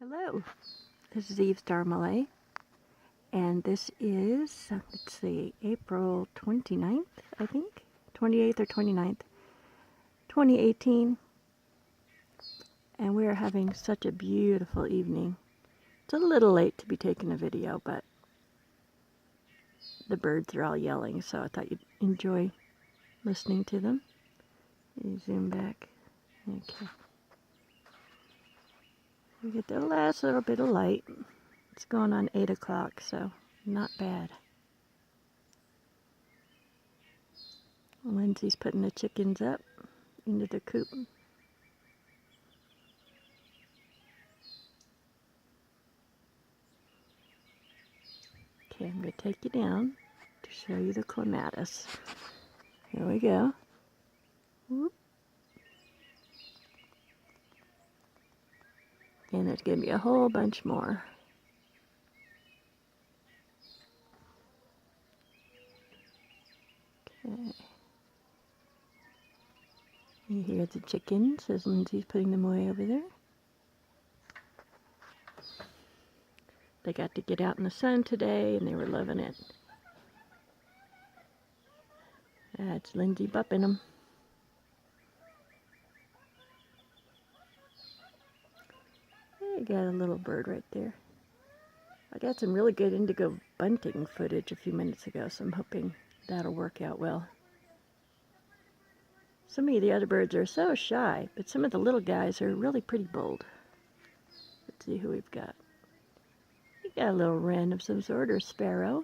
Hello, this is Eve Star Malay, and this is, let's see, April 29th, I think, 28th or 29th, 2018, and we are having such a beautiful evening. It's a little late to be taking a video, but the birds are all yelling, so I thought you'd enjoy listening to them. You zoom back. Okay. We get the last little bit of light. It's going on 8 o'clock, so not bad. Lindsay's putting the chickens up into the coop. Okay, I'm going to take you down to show you the clematis. Here we go. Whoop. And there's going to be a whole bunch more. Okay. You hear the chickens as Lindsay's putting them away over there. They got to get out in the sun today and they were loving it. That's Lindsay bupping them. I got a little bird right there. I got some really good indigo bunting footage a few minutes ago, so I'm hoping that'll work out well. Some of the other birds are so shy, but some of the little guys are really pretty bold. Let's see who we've got. We got a little wren of some sort, or sparrow.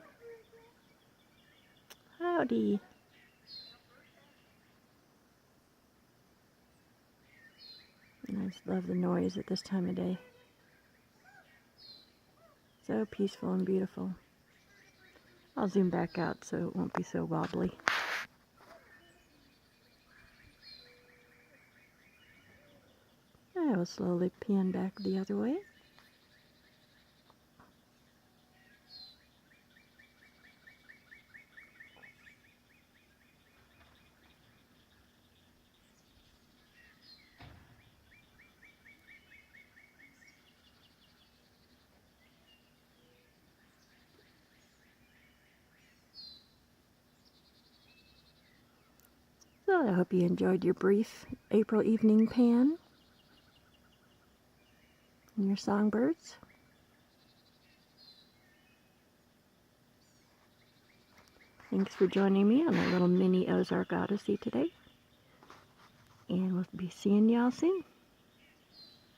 Howdy. I just love the noise at this time of day. So peaceful and beautiful. I'll zoom back out so it won't be so wobbly. I will slowly pan back the other way. So I hope you enjoyed your brief April evening pan and your songbirds. Thanks for joining me on a little mini Ozark Odyssey today. And we'll be seeing y'all soon.